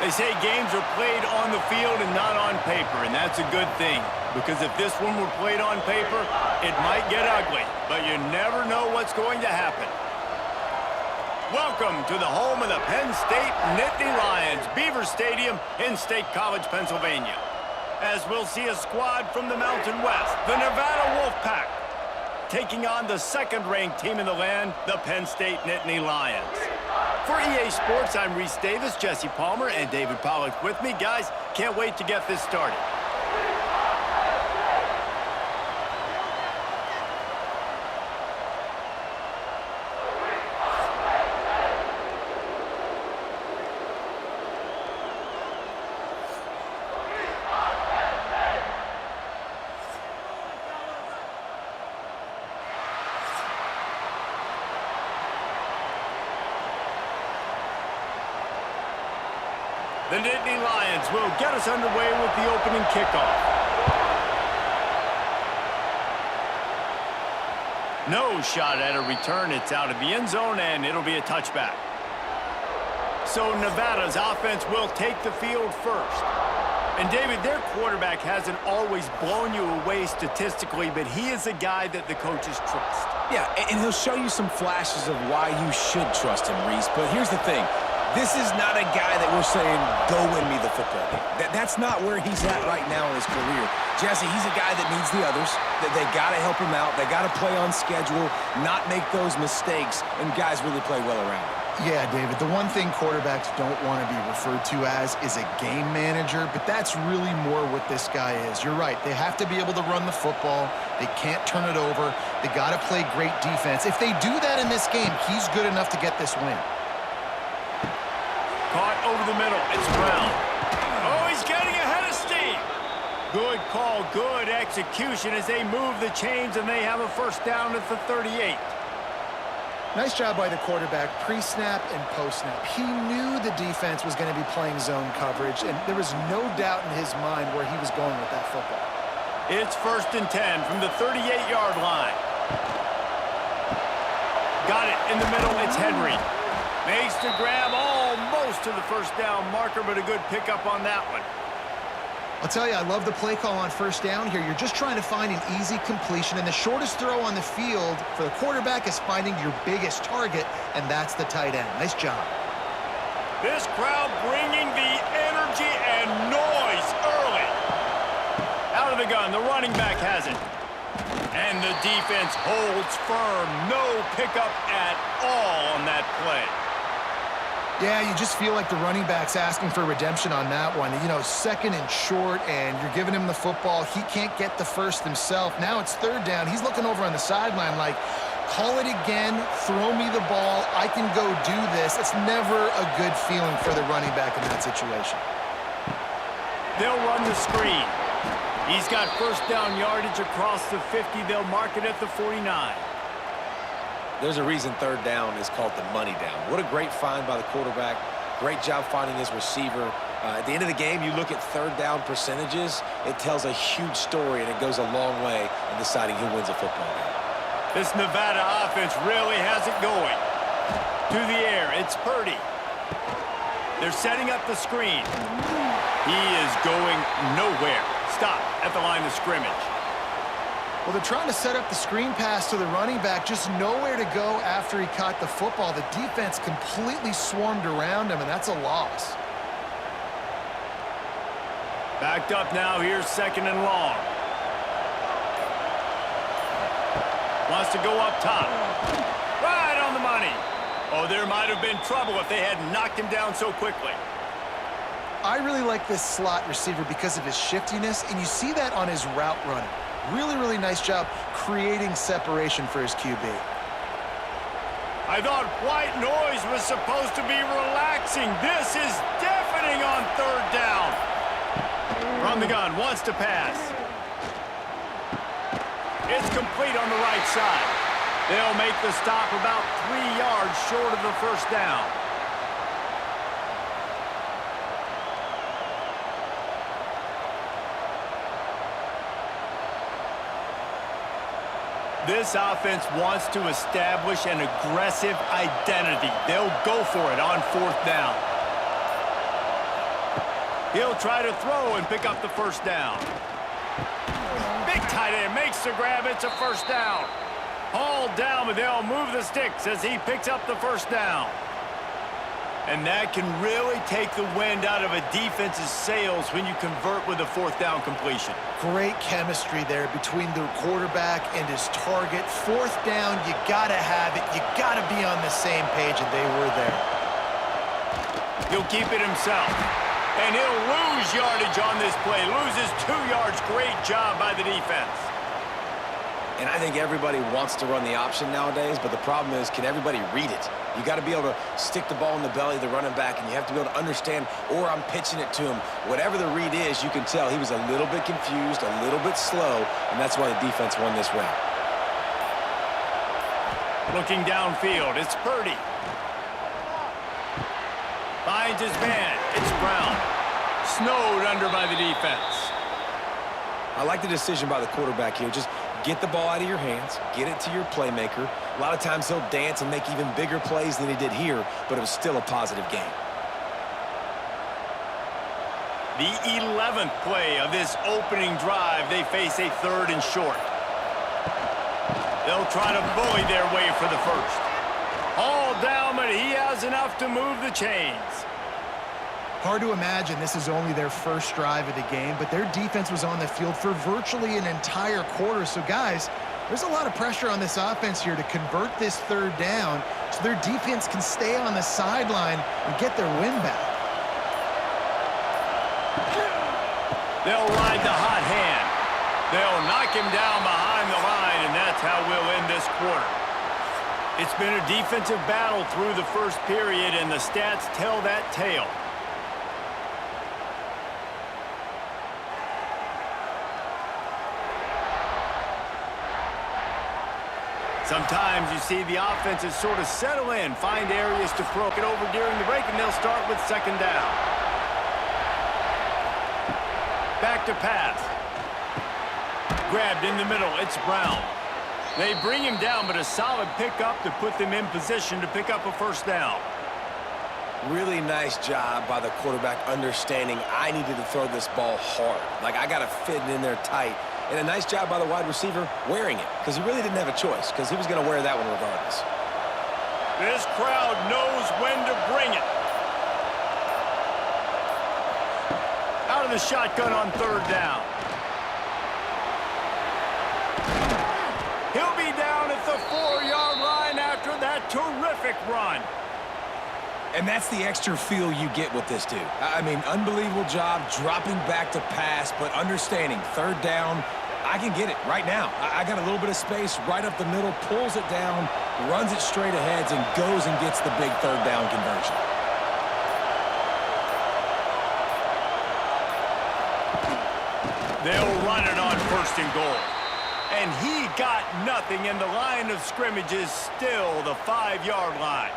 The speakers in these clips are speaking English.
They say games are played on the field and not on paper, and that's a good thing. Because if this one were played on paper, it might get ugly. But you never know what's going to happen. Welcome to the home of the Penn State Nittany Lions, Beaver Stadium in State College, Pennsylvania. As we'll see a squad from the Mountain West, the Nevada Wolfpack, taking on the second-ranked team in the land, the Penn State Nittany Lions. For EA Sports, I'm Reese Davis, Jesse Palmer, and David Pollack with me. Guys, can't wait to get this started. The Nittany Lions will get us underway with the opening kickoff. No shot at a return. It's out of the end zone, and it'll be a touchback. So Nevada's offense will take the field first. And, David, their quarterback hasn't always blown you away statistically, but he is a guy that the coaches trust. Yeah, and he'll show you some flashes of why you should trust him, Reese. But here's the thing. This is not a guy that we're saying, go win me the football game. That's not where he's at right now in his career. Jesse, he's a guy that needs the others. That they got to help him out. They got to play on schedule, not make those mistakes, and guys really play well around him. Yeah, David, the one thing quarterbacks don't want to be referred to as is a game manager, but that's really more what this guy is. You're right. They have to be able to run the football. They can't turn it over. They got to play great defense. If they do that in this game, he's good enough to get this win. Caught over the middle. It's Brown. Oh, he's getting ahead of steam. Good call, good execution as they move the chains, and they have a first down at the 38. Nice job by the quarterback, pre-snap and post-snap. He knew the defense was going to be playing zone coverage, and there was no doubt in his mind where he was going with that football. It's 1st and 10 from the 38-yard line. Got it in the middle. It's Henry. Makes the grab almost to the first down marker, but a good pickup on that one. I'll tell you, I love the play call on first down here. You're just trying to find an easy completion, and the shortest throw on the field for the quarterback is finding your biggest target, and that's the tight end. Nice job. This crowd bringing the energy and noise early. Out of the gun, the running back has it. And the defense holds firm. No pickup at all on that play. Yeah, you just feel like the running back's asking for redemption on that one. You know, 2nd and short, and you're giving him the football. He can't get the first himself. Now it's 3rd down. He's looking over on the sideline like, call it again, throw me the ball, I can go do this. It's never a good feeling for the running back in that situation. They'll run the screen. He's got first down yardage across the 50. They'll mark it at the 49. There's a reason 3rd down is called the money down. What a great find by the quarterback. Great job finding his receiver. At the end of the game, you look at 3rd down percentages. It tells a huge story, and it goes a long way in deciding who wins a football game. This Nevada offense really has it going. To the air, it's Purdy. They're setting up the screen. He is going nowhere. Stop at the line of scrimmage. Well, they're trying to set up the screen pass to the running back, just nowhere to go after he caught the football. The defense completely swarmed around him, and that's a loss. Backed up now. Here's 2nd and long. Wants to go up top. Right on the money. Oh, there might have been trouble if they had knocked him down so quickly. I really like this slot receiver because of his shiftiness, and you see that on his route running. Really, really nice job creating separation for his QB. I thought white noise was supposed to be relaxing. This is deafening on 3rd down. From the gun, wants to pass. It's complete on the right side. They'll make the stop about 3 yards short of the first down. This offense wants to establish an aggressive identity. They'll go for it on 4th down. He'll try to throw and pick up the first down. Big tight end makes the grab. It's a first down. Hauled down, but they'll move the sticks as he picks up the first down. And that can really take the wind out of a defense's sails when you convert with a fourth down completion. Great chemistry there between the quarterback and his target. Fourth down, you got to have it. You got to be on the same page, and they were there. He'll keep it himself. And he'll lose yardage on this play. Loses 2 yards. Great job by the defense. And I think everybody wants to run the option nowadays, but the problem is, can everybody read it? You got to be able to stick the ball in the belly of the running back, and you have to be able to understand, or I'm pitching it to him. Whatever the read is, you can tell he was a little bit confused, a little bit slow, and that's why the defense won this round. Looking downfield, it's Purdy. Finds his man. It's Brown. Snowed under by the defense. I like the decision by the quarterback here. Just get the ball out of your hands, get it to your playmaker. A lot of times he'll dance and make even bigger plays than he did here, but it was still a positive game. The 11th play of this opening drive, they face a 3rd and short. They'll try to bully their way for the first. All down, but he has enough to move the chains. Hard to imagine this is only their first drive of the game, but their defense was on the field for virtually an entire quarter. So, guys, there's a lot of pressure on this offense here to convert this 3rd down so their defense can stay on the sideline and get their win back. They'll ride the hot hand. They'll knock him down behind the line, and that's how we'll end this quarter. It's been a defensive battle through the first period, and the stats tell that tale. Sometimes you see the offenses sort of settle in, find areas to poke it over during the break, and they'll start with 2nd down. Back to pass. Grabbed in the middle, it's Brown. They bring him down, but a solid pickup to put them in position to pick up a first down. Really nice job by the quarterback understanding I needed to throw this ball hard. Like, I got to fit it in there tight. And a nice job by the wide receiver wearing it, because he really didn't have a choice, because he was going to wear that one regardless. This crowd knows when to bring it. Out of the shotgun on 3rd down. He'll be down at the 4-yard line after that terrific run. And that's the extra feel you get with this dude. I mean, unbelievable job dropping back to pass, but understanding 3rd down, I can get it right now. I got a little bit of space right up the middle, pulls it down, runs it straight ahead, and goes and gets the big 3rd down conversion. They'll run it on 1st and goal. And he got nothing, and the line of scrimmage is still the 5-yard line.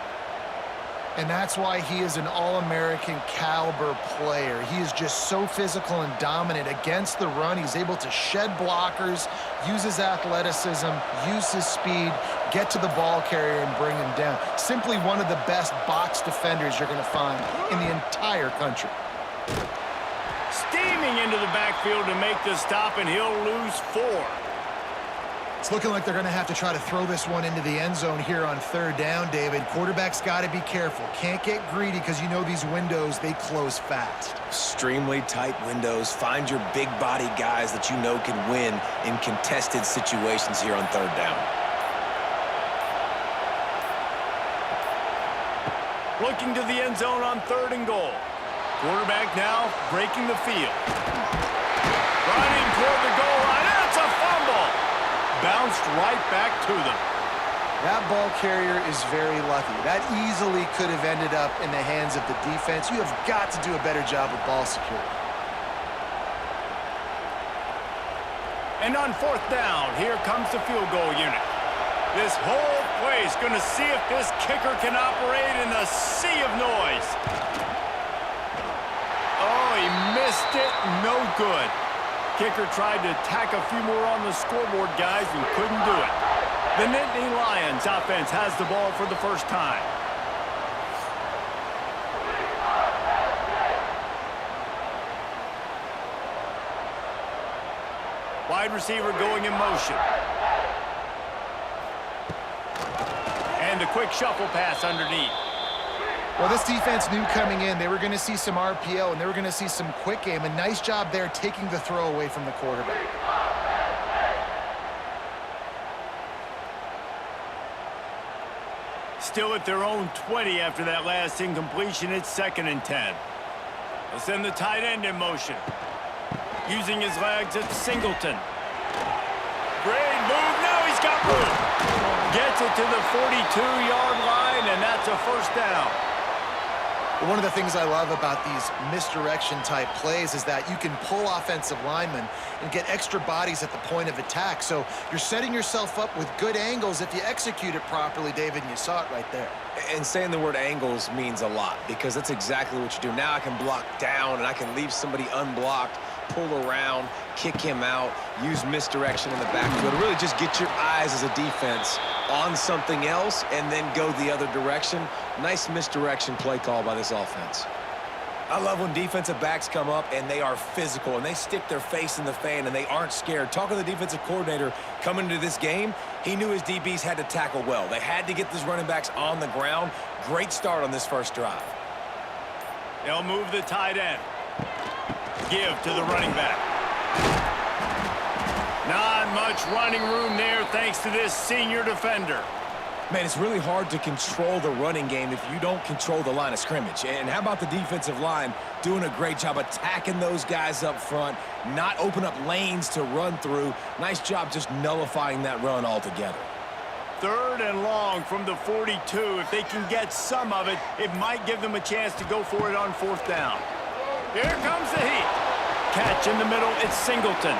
And that's why he is an all-American caliber player. He is just so physical and dominant against the run. He's able to shed blockers, use his athleticism, use his speed, get to the ball carrier and bring him down. Simply one of the best box defenders you're going to find in the entire country. Steaming into the backfield to make the stop, and he'll lose 4. It's looking like they're going to have to try to throw this one into the end zone here on 3rd down, David. Quarterback's got to be careful. Can't get greedy because you know these windows, they close fast. Extremely tight windows. Find your big body guys that you know can win in contested situations here on 3rd down. Looking to the end zone on 3rd and goal. Quarterback now breaking the field. Running toward the goal line. It's a fumble. Bounced right back to them. That ball carrier is very lucky. That easily could have ended up in the hands of the defense. You have got to do a better job with ball security. And on 4th down, here comes the field goal unit. This whole place going to see if this kicker can operate in a sea of noise. Oh, he missed it. No good. Kicker tried to tack a few more on the scoreboard, guys, and couldn't do it. The Nittany Lions offense has the ball for the first time. Wide receiver going in motion. And a quick shuffle pass underneath. Well, this defense knew coming in they were going to see some RPO and they were going to see some quick game. A nice job there taking the throw away from the quarterback. Still at their own 20 after that last incompletion. It's 2nd and 10. They'll send the tight end in motion. Using his legs, it's Singleton. Great move. Now he's got room. Gets it to the 42-yard line, and that's a first down. One of the things I love about these misdirection-type plays is that you can pull offensive linemen and get extra bodies at the point of attack. So you're setting yourself up with good angles if you execute it properly, David, and you saw it right there. And saying the word angles means a lot because that's exactly what you do. Now I can block down and I can leave somebody unblocked, pull around, kick him out, use misdirection in the backfield. Really just get your eyes as a defense on something else and then go the other direction. Nice misdirection play call by this offense. I love when defensive backs come up and they are physical and they stick their face in the fan and they aren't scared. Talking to the defensive coordinator coming into this game, he knew his DBs had to tackle well. They had to get these running backs on the ground. Great start on this first drive. They'll move the tight end. Give to the running back. Not much running room there thanks to this senior defender. Man, it's really hard to control the running game if you don't control the line of scrimmage. And how about the defensive line doing a great job attacking those guys up front, not open up lanes to run through. Nice job just nullifying that run altogether. 3rd and long from the 42. If they can get some of it, it might give them a chance to go for it on 4th down. Here comes the heat. Catch in the middle, it's Singleton.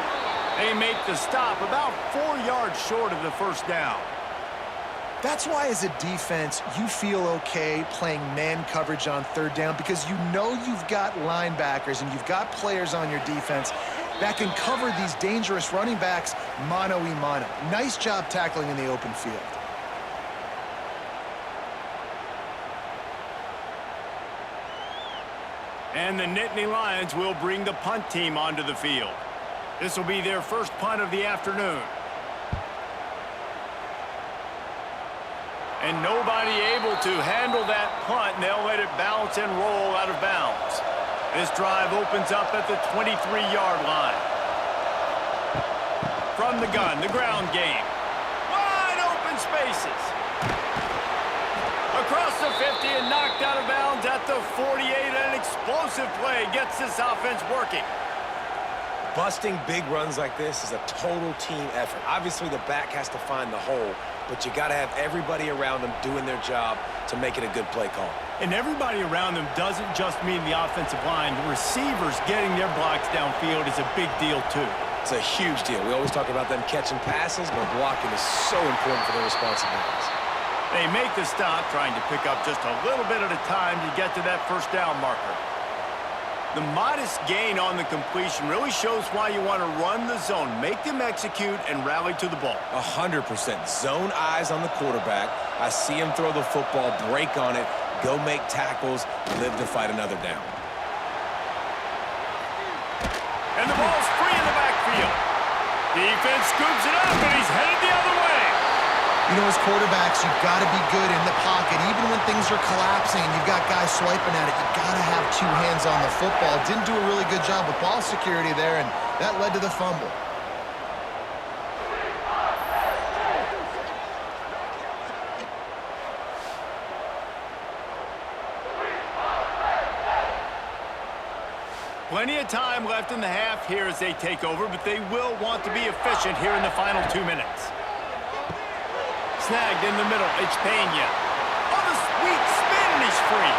They make the stop about 4 yards short of the first down. That's why, as a defense, you feel okay playing man coverage on 3rd down because you know you've got linebackers and you've got players on your defense that can cover these dangerous running backs mano-a-mano. Nice job tackling in the open field. And the Nittany Lions will bring the punt team onto the field. This will be their first punt of the afternoon. And nobody able to handle that punt, and they'll let it bounce and roll out of bounds. This drive opens up at the 23-yard line. From the gun, the ground game. Wide open spaces. Across the 50 and knocked out of bounds at the 48. An explosive play gets this offense working. Busting big runs like this is a total team effort. Obviously, the back has to find the hole, but you got to have everybody around them doing their job to make it a good play call. And everybody around them doesn't just mean the offensive line. The receivers getting their blocks downfield is a big deal, too. It's a huge deal. We always talk about them catching passes, but blocking is so important for their responsibilities. They make the stop, trying to pick up just a little bit at a time to get to that first down marker. The modest gain on the completion really shows why you want to run the zone, make them execute, and rally to the ball. 100%. Zone eyes on the quarterback. I see him throw the football, break on it, go make tackles, live to fight another down. And the ball's free in the backfield. Defense scoops it up, and he's headed the other way. You know, as quarterbacks, you've got to be good in the pocket. Even when things are collapsing and you've got guys swiping at it, you've got to have 2 hands on the football. Didn't do a really good job with ball security there, and that led to the fumble. Plenty of time left in the half here as they take over, but they will want to be efficient here in the final 2 minutes. Snagged in the middle, it's Pena. On a sweet spin, and he's free.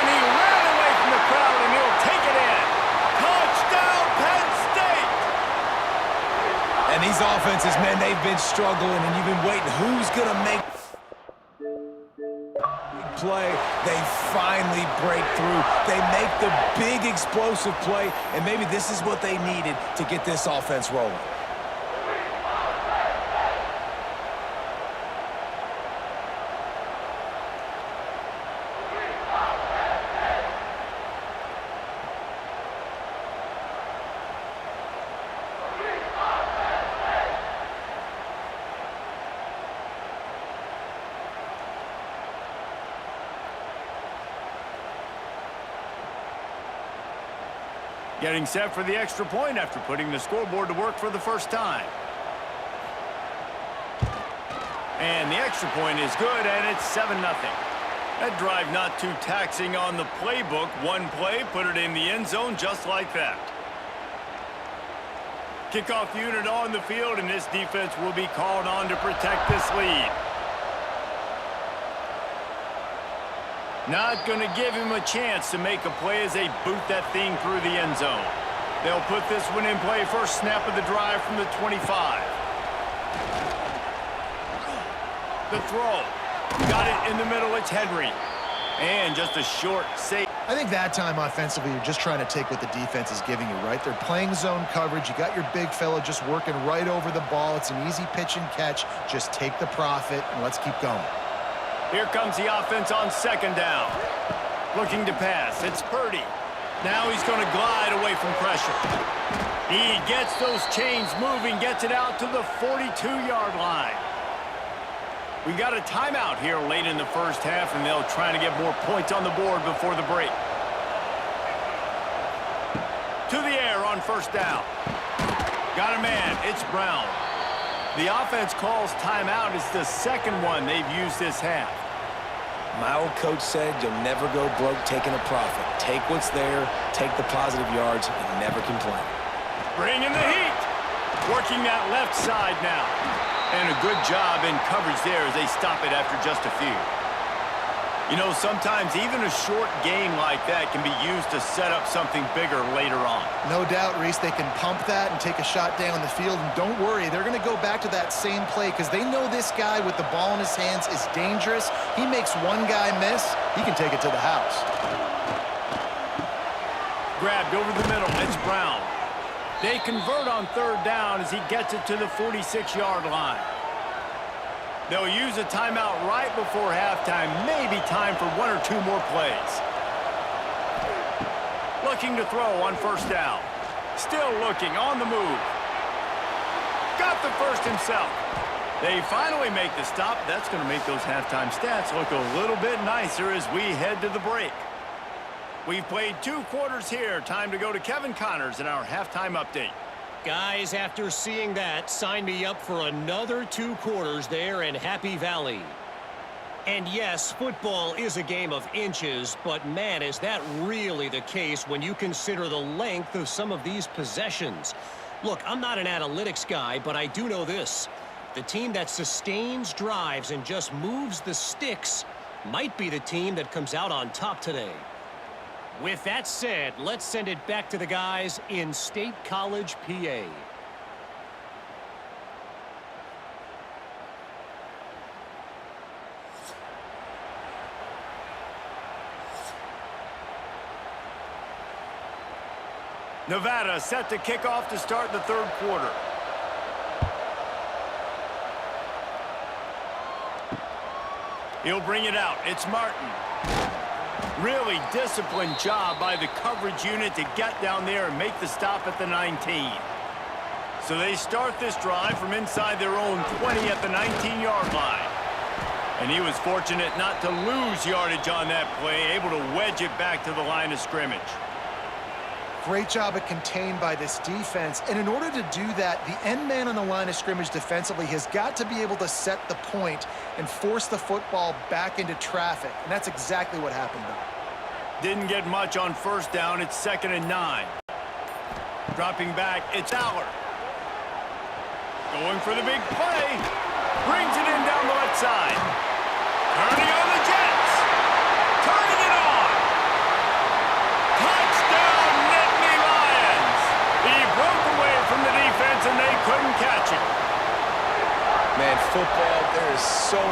And he ran away from the crowd, and he'll take it in. Touchdown, Penn State! And these offenses, man, they've been struggling, and you've been waiting. Who's going to make play? They finally break through. They make the big explosive play, and maybe this is what they needed to get this offense rolling. Getting set for the extra point after putting the scoreboard to work for the first time. And the extra point is good, and it's 7-0. That drive not too taxing on the playbook. One play, put it in the end zone just like that. Kickoff unit on the field, and this defense will be called on to protect this lead. Not going to give him a chance to make a play as they boot that thing through the end zone. They'll put this one in play. First snap of the drive from the 25. The throw. Got it in the middle. It's Henry. And just a short save. I think that time offensively, you're just trying to take what the defense is giving you, right? They're playing zone coverage. You got your big fella just working right over the ball. It's an easy pitch and catch. Just take the profit, and let's keep going. Here comes the offense on second down. Looking to pass. It's Purdy. Now he's going to glide away from pressure. He gets those chains moving, gets it out to the 42-yard line. We got a timeout here late in the first half, and they'll try to get more points on the board before the break. To the air on first down. Got a man. It's Brown. The offense calls timeout. It's the second one they've used this half. My old coach said you'll never go broke taking a profit. Take what's there, take the positive yards, and never complain. Bringing the heat. Working that left side now. And a good job in coverage there as they stop it after just a few. You know, sometimes even a short gain like that can be used to set up something bigger later on. No doubt, Reese, they can pump that and take a shot down the field. And don't worry, they're going to go back to that same play because they know this guy with the ball in his hands is dangerous. He makes one guy miss, he can take it to the house. Grabbed over the middle. It's Brown. They convert on third down as he gets it to the 46-yard line. They'll use a timeout right before halftime. Maybe time for one or two more plays. Looking to throw on first down. Still looking on the move. Got the first himself. They finally make the stop. That's going to make those halftime stats look a little bit nicer as we head to the break. We've played 2 quarters here. Time to go to Kevin Connors in our halftime update. Guys, after seeing that, sign me up for another 2 quarters there in Happy Valley. And yes, football is a game of inches, but man, is that really the case when you consider the length of some of these possessions. Look, I'm not an analytics guy, but I do know this. The team that sustains drives and just moves the sticks might be the team that comes out on top today. With that said, let's send it back to the guys in State College, PA. Nevada set to kick off to start the third quarter. He'll bring it out. It's Martin. Really disciplined job by the coverage unit to get down there and make the stop at the 19. So they start this drive from inside their own 20 at the 19-yard line. And he was fortunate not to lose yardage on that play, able to wedge it back to the line of scrimmage. Great job at contained by this defense. And in order to do that, the end man on the line of scrimmage defensively has got to be able to set the point and force the football back into traffic. And that's exactly what happened, though. Didn't get much on first down. It's 2nd and 9. Dropping back, it's Aller. Going for the big play. Brings it in down the left side. Turning on the Jets. Turning it on. Touchdown, Nittany Lions. He broke away from the defense and they couldn't catch him. Man, football, there is so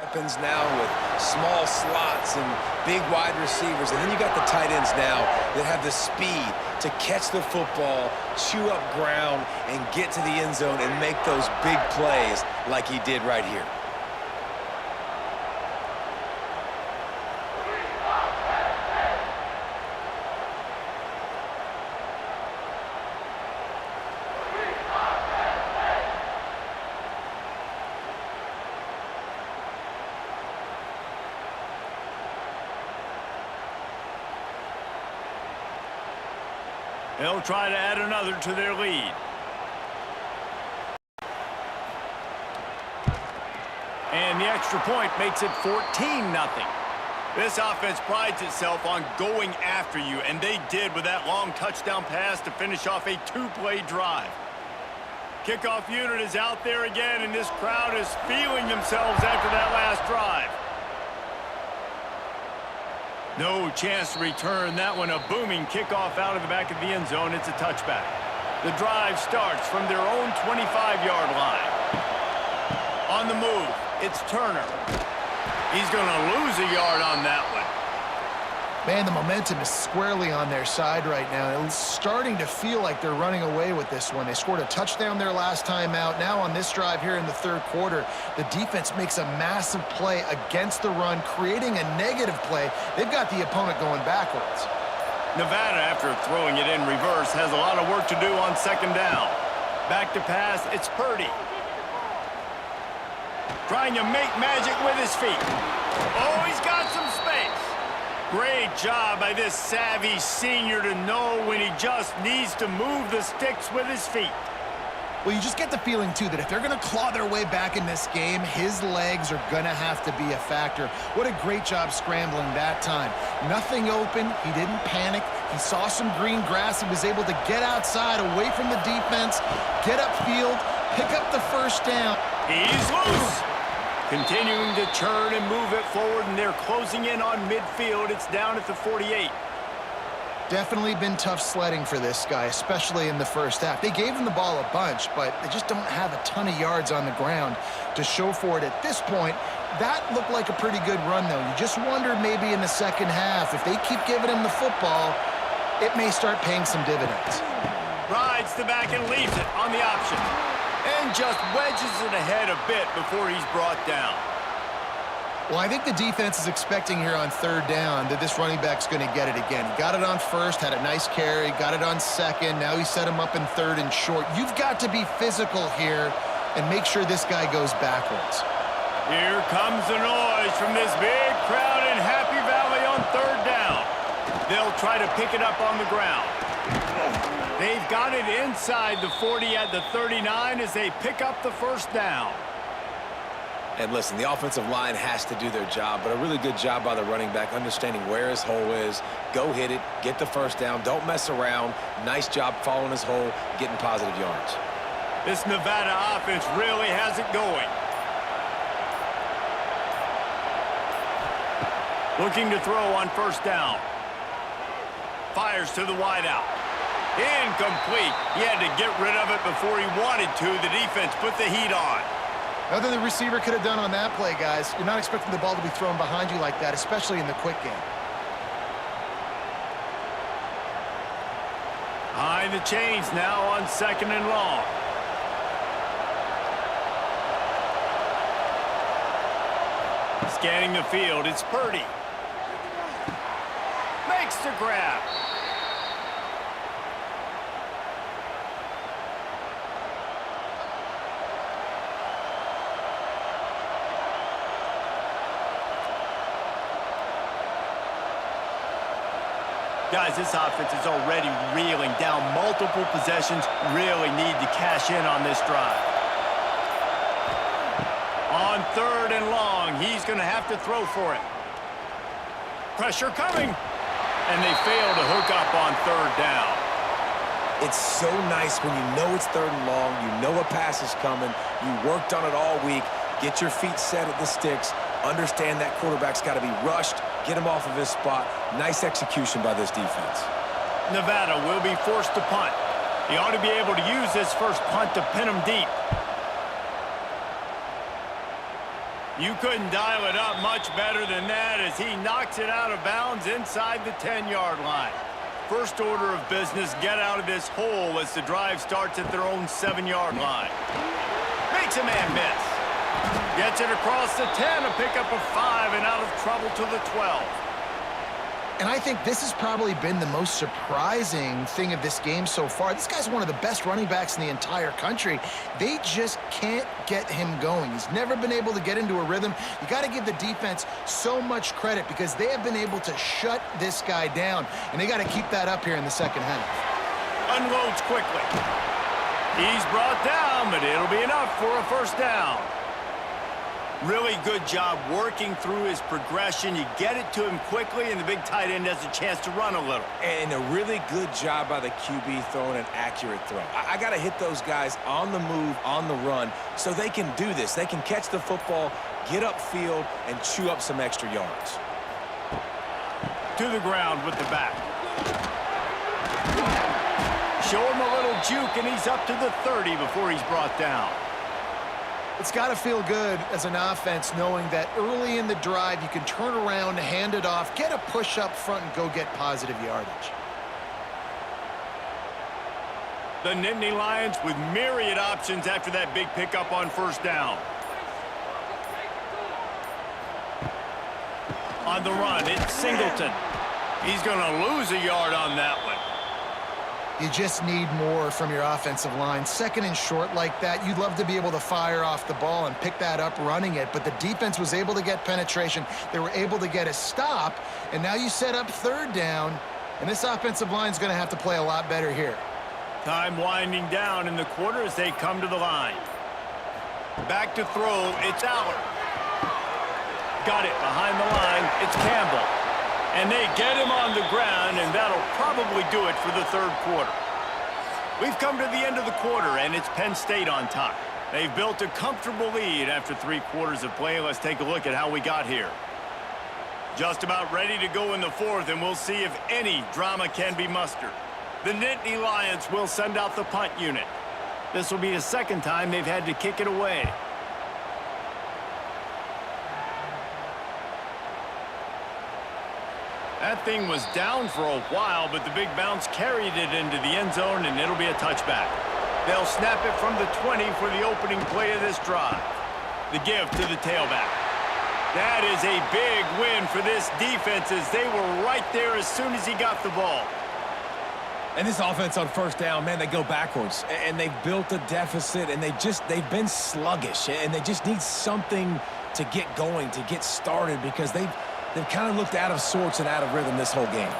weapons now with small slots and big wide receivers. And then you got the tight ends now that have the speed to catch the football, chew up ground, and get to the end zone and make those big plays like he did right here. They'll try to add another to their lead. And the extra point makes it 14-0. This offense prides itself on going after you, and they did with that long touchdown pass to finish off a two-play drive. Kickoff unit is out there again, and this crowd is feeling themselves after that last drive. No chance to return that one. A booming kickoff out of the back of the end zone. It's a touchback. The drive starts from their own 25-yard line. On the move, it's Turner. He's going to lose a yard on that one. Man, the momentum is squarely on their side right now. It's starting to feel like they're running away with this one. They scored a touchdown their last time out. Now on this drive here in the third quarter, the defense makes a massive play against the run, creating a negative play. They've got the opponent going backwards. Nevada, after throwing it in reverse, has a lot of work to do on second down. Back to pass, it's Purdy. Trying to make magic with his feet. Oh, he's got some space. Great job by this savvy senior to know when he just needs to move the sticks with his feet. Well, you just get the feeling, too, that if they're going to claw their way back in this game, his legs are going to have to be a factor. What a great job scrambling that time. Nothing open. He didn't panic. He saw some green grass. He was able to get outside, away from the defense, get upfield, pick up the first down. He's loose. Continuing to churn and move it forward, and they're closing in on midfield. It's down at the 48. Definitely been tough sledding for this guy, especially in the first half. They gave him the ball a bunch, but they just don't have a ton of yards on the ground to show for it at this point. That looked like a pretty good run, though. You just wondered maybe in the second half, if they keep giving him the football, it may start paying some dividends. Rides the back and leaves it on the option. And just wedges it ahead a bit before he's brought down. Well, I think the defense is expecting here on third down that this running back's going to get it again. He got it on first, had a nice carry, got it on second. Now he set him up in third and short. You've got to be physical here and make sure this guy goes backwards. Here comes the noise from this big crowd in Happy Valley on third down. They'll try to pick it up on the ground. They've got it inside the 40 at the 39 as they pick up the first down. And listen, the offensive line has to do their job, but a really good job by the running back understanding where his hole is. Go hit it, get the first down, don't mess around. Nice job following his hole, getting positive yards. This Nevada offense really has it going. Looking to throw on first down. Fires to the wideout. Incomplete. He had to get rid of it before he wanted to. The defense put the heat on. Nothing the receiver could have done on that play, guys. You're not expecting the ball to be thrown behind you like that, especially in the quick game. Behind the chains now on second and long. Scanning the field, it's Purdy. Makes the grab. Guys, this offense is already reeling down multiple possessions. Really need to cash in on this drive. On third and long, he's going to have to throw for it. Pressure coming. And they fail to hook up on third down. It's so nice when you know it's third and long, you know a pass is coming, you worked on it all week, get your feet set at the sticks, understand that quarterback's got to be rushed, get him off of his spot. Nice execution by this defense. Nevada will be forced to punt. He ought to be able to use this first punt to pin him deep. You couldn't dial it up much better than that as he knocks it out of bounds inside the 10-yard line. First order of business, get out of this hole as the drive starts at their own 7-yard line. Makes a man miss. Gets it across the 10 to pick up a 5 and out of trouble to the 12. And I think this has probably been the most surprising thing of this game so far. This guy's one of the best running backs in the entire country. They just can't get him going. He's never been able to get into a rhythm. You got to give the defense so much credit because they have been able to shut this guy down, and they got to keep that up here in the second half. Unloads quickly. He's brought down, but it'll be enough for a first down. Really good job working through his progression. You get it to him quickly, and the big tight end has a chance to run a little. And a really good job by the QB throwing an accurate throw. I got to hit those guys on the move, on the run, so they can do this. They can catch the football, get upfield, and chew up some extra yards. To the ground with the back. Show him a little juke, and he's up to the 30 before he's brought down. It's got to feel good as an offense knowing that early in the drive you can turn around, hand it off, get a push up front, and go get positive yardage. The Nittany Lions with myriad options after that big pickup on first down. On the run, it's Singleton. He's going to lose a yard on that one. You just need more from your offensive line. Second and short like that, you'd love to be able to fire off the ball and pick that up running it, but the defense was able to get penetration. They were able to get a stop, and now you set up third down, and this offensive line is going to have to play a lot better here. Time winding down in the quarter as they come to the line. Back to throw, it's Aller. Got it behind the line, it's Campbell. And they get him on the ground, and that'll probably do it for the third quarter. We've come to the end of the quarter, and it's Penn State on top. They've built a comfortable lead after 3 quarters of play. Let's take a look at how we got here. Just about ready to go in the fourth, and we'll see if any drama can be mustered. The Nittany Lions will send out the punt unit. This will be the second time they've had to kick it away. That thing was down for a while, but the big bounce carried it into the end zone, and it'll be a touchback. They'll snap it from the 20 for the opening play of this drive. The give to the tailback. That is a big win for this defense as they were right there as soon as he got the ball. And this offense on first down, man, they go backwards. And they've built a deficit, and they've been sluggish. And they just need something to get going, to get started, because they've kind of looked out of sorts and out of rhythm this whole game.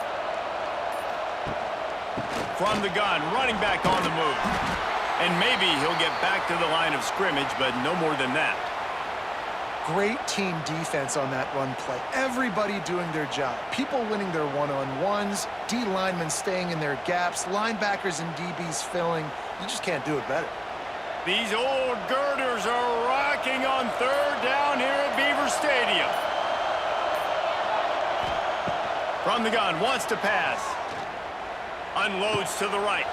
From the gun, running back on the move. And maybe he'll get back to the line of scrimmage, but no more than that. Great team defense on that run play. Everybody doing their job. People winning their one-on-ones, D linemen staying in their gaps, linebackers and DBs filling. You just can't do it better. These old girders are rocking on third down here at Beaver Stadium. From the gun, wants to pass. Unloads to the right.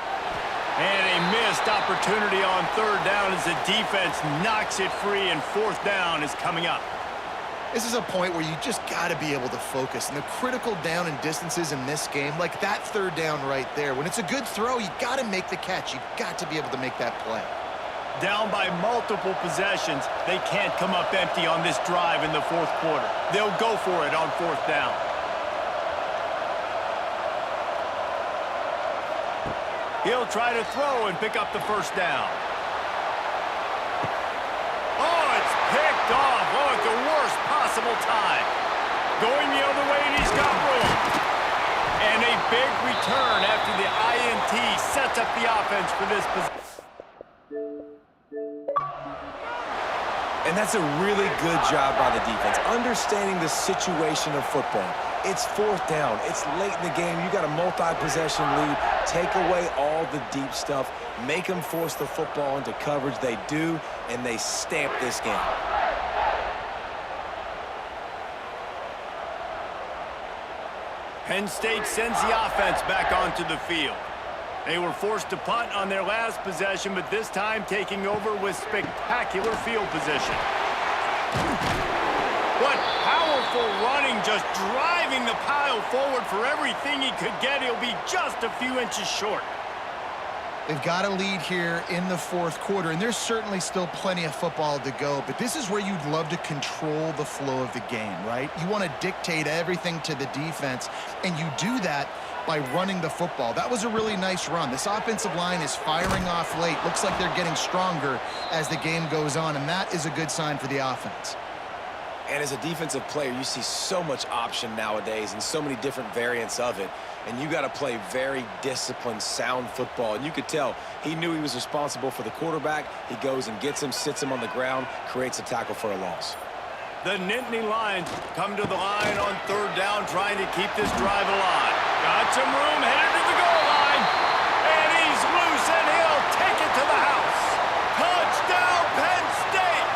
And a missed opportunity on third down as the defense knocks it free, and fourth down is coming up. This is a point where you just got to be able to focus. And the critical down and distances in this game, like that third down right there, when it's a good throw, you got to make the catch. You got to be able to make that play. Down by multiple possessions, they can't come up empty on this drive in the fourth quarter. They'll go for it on fourth down. He'll try to throw and pick up the first down. Oh, it's picked off. Oh, at the worst possible time. Going the other way, and he's got room. And a big return after the INT sets up the offense for this position. And that's a really good job by the defense, understanding the situation of football. It's fourth down. It's late in the game. You got a multi-possession lead. Take away all the deep stuff. Make them force the football into coverage. They do, and they stamp this game. Penn State sends the offense back onto the field. They were forced to punt on their last possession, but this time taking over with spectacular field position. What powerful running, just driving the pile forward for everything he could get. He'll be just a few inches short. They've got a lead here in the fourth quarter, and there's certainly still plenty of football to go, but this is where you'd love to control the flow of the game, right? You want to dictate everything to the defense, and you do that by running the football. That was a really nice run. This offensive line is firing off late. Looks like they're getting stronger as the game goes on, and that is a good sign for the offense. And as a defensive player, you see so much option nowadays and so many different variants of it. And you got to play very disciplined, sound football. And you could tell he knew he was responsible for the quarterback. He goes and gets him, sits him on the ground, creates a tackle for a loss. The Nittany Lions come to the line on third down, trying to keep this drive alive. Got some room, headed to the goal line. And he's loose, and he'll take it to the house. Touchdown, Penn State!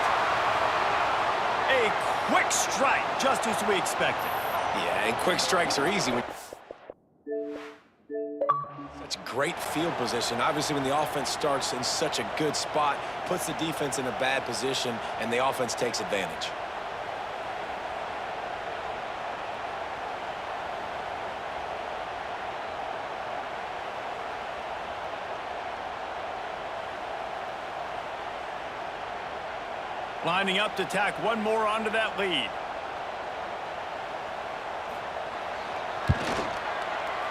A quick strike, just as we expected. Yeah, and quick strikes are easy. Such great field position. Obviously, when the offense starts in such a good spot, puts the defense in a bad position, and the offense takes advantage. Lining up to tack one more onto that lead.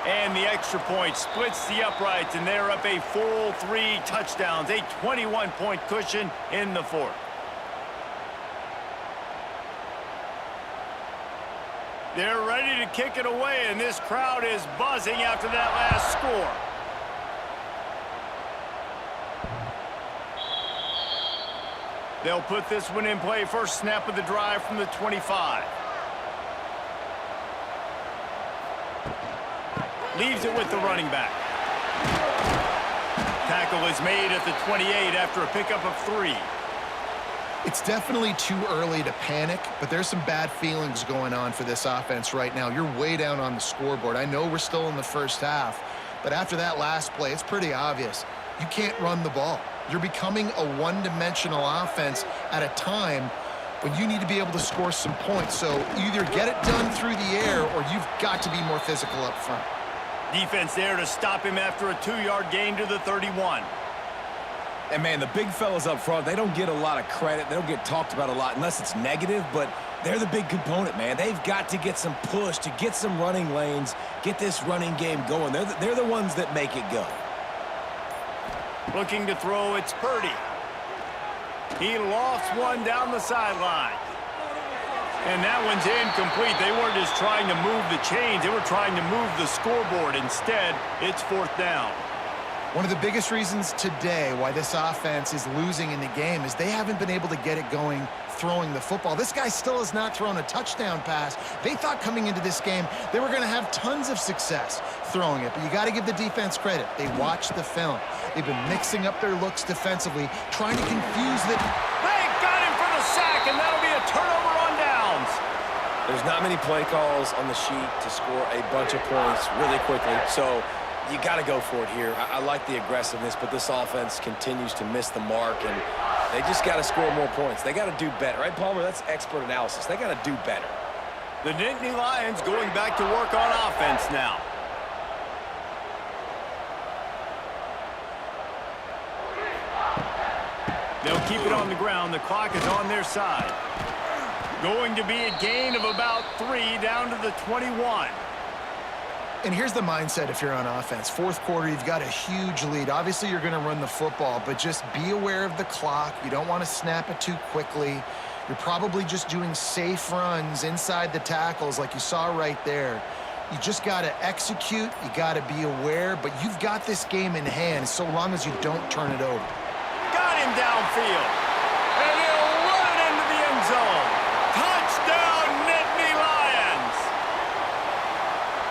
And the extra point splits the uprights, and they're up a full 3 touchdowns, a 21-point cushion in the fourth. They're ready to kick it away, and this crowd is buzzing after that last score. They'll put this one in play. First snap of the drive from the 25. Leaves it with the running back. Tackle is made at the 28 after a pickup of 3. It's definitely too early to panic, but there's some bad feelings going on for this offense right now. You're way down on the scoreboard. I know we're still in the first half, but after that last play, it's pretty obvious. You can't run the ball. You're becoming a one-dimensional offense at a time when you need to be able to score some points. So either get it done through the air or you've got to be more physical up front. Defense there to stop him after a 2-yard gain to the 31. And, man, the big fellas up front, they don't get a lot of credit. They don't get talked about a lot unless it's negative, but they're the big component, man. They've got to get some push, to get some running lanes, get this running game going. They're the ones that make it go. Looking to throw, it's Purdy. He lofts one down the sideline. And that one's incomplete. They weren't just trying to move the chains. They were trying to move the scoreboard. Instead, it's fourth down. One of the biggest reasons today why this offense is losing in the game is they haven't been able to get it going throwing the football. This guy still has not thrown a touchdown pass. They thought coming into this game they were going to have tons of success throwing it, but you got to give the defense credit. They watched the film. They've been mixing up their looks defensively, trying to confuse the... They got him for the sack, and that'll be a turnover on downs. There's not many play calls on the sheet to score a bunch of points really quickly, so you got to go for it here. I like the aggressiveness, but this offense continues to miss the mark, and they just got to score more points. They got to do better. Right, Palmer? That's expert analysis. They got to do better. The Nittany Lions going back to work on offense now. They'll keep it on the ground. The clock is on their side. Going to be a gain of about 3 down to the 21. And here's the mindset if you're on offense. Fourth quarter, you've got a huge lead. Obviously, you're going to run the football, but just be aware of the clock. You don't want to snap it too quickly. You're probably just doing safe runs inside the tackles like you saw right there. You just got to execute. You got to be aware, but you've got this game in hand so long as you don't turn it over. Got him downfield. And he'll run it into the end zone. Touchdown, Nittany Lions.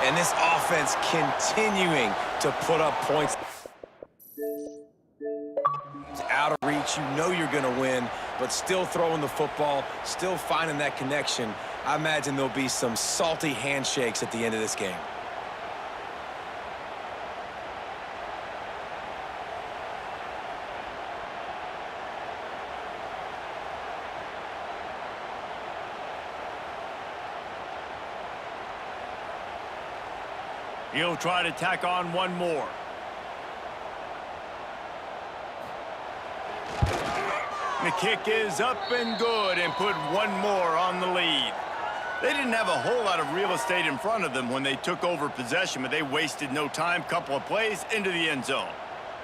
And this offense continuing to put up points. It's out of reach. You know you're going to win, but still throwing the football, still finding that connection. I imagine there'll be some salty handshakes at the end of this game. He'll try to tack on one more. The kick is up and good, and put one more on the lead. They didn't have a whole lot of real estate in front of them when they took over possession, but they wasted no time. Couple of plays into the end zone.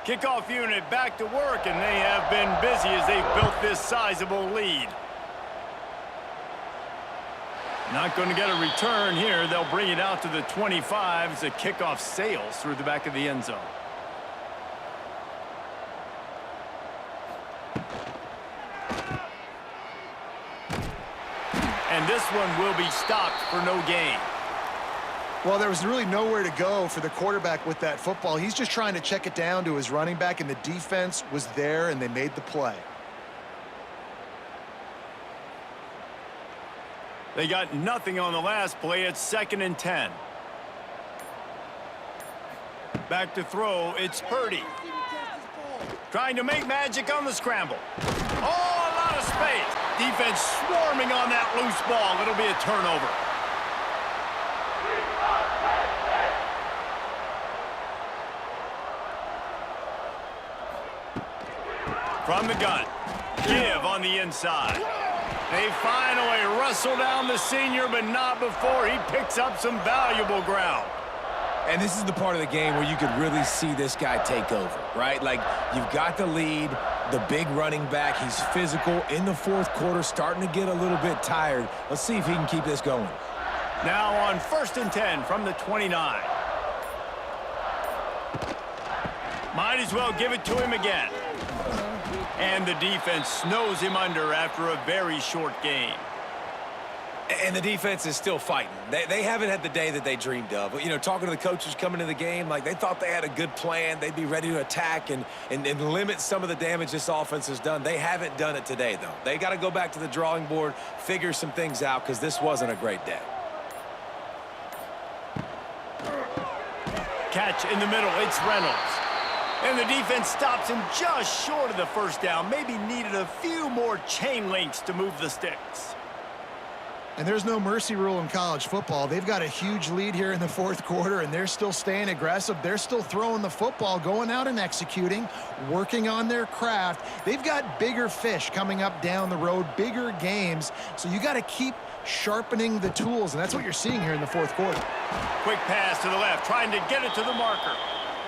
Kickoff unit back to work, and they have been busy as they've built this sizable lead. Not going to get a return here. They'll bring it out to the 25 as the kickoff sails through the back of the end zone. And this one will be stopped for no gain. Well, there was really nowhere to go for the quarterback with that football. He's just trying to check it down to his running back, and the defense was there, and they made the play. They got nothing on the last play. It's 2nd and 10. Back to throw. It's Purdy. Trying to make magic on the scramble. Oh, a lot of space. Defense swarming on that loose ball. It'll be a turnover. From the gun. Give on the inside. They finally wrestle down the senior, but not before he picks up some valuable ground. And this is the part of the game where you could really see this guy take over, right? Like, you've got the lead, the big running back. He's physical in the fourth quarter, starting to get a little bit tired. Let's see if he can keep this going. Now on 1st and 10 from the 29. Might as well give it to him again. And the defense snows him under after a very short game. And the defense is still fighting. They haven't had the day that they dreamed of. You know, talking to the coaches coming into the game, like they thought they had a good plan. They'd be ready to attack and limit some of the damage this offense has done. They haven't done it today, though. They got to go back to the drawing board, figure some things out, because this wasn't a great day. Catch in the middle. It's Reynolds. And the defense stops him just short of the first down. Maybe needed a few more chain links to move the sticks. And there's no mercy rule in college football. They've got a huge lead here in the fourth quarter, and they're still staying aggressive. They're still throwing the football, going out and executing, working on their craft. They've got bigger fish coming up down the road, bigger games. So you got to keep sharpening the tools, and that's what you're seeing here in the fourth quarter. Quick pass to the left, trying to get it to the marker.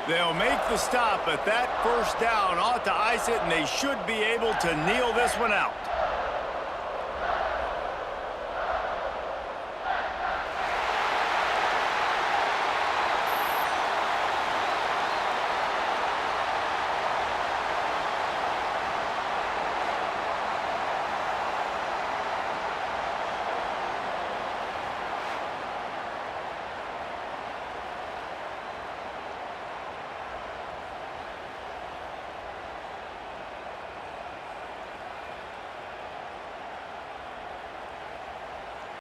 They'll make the stop, but that first down ought to ice it, and they should be able to kneel this one out.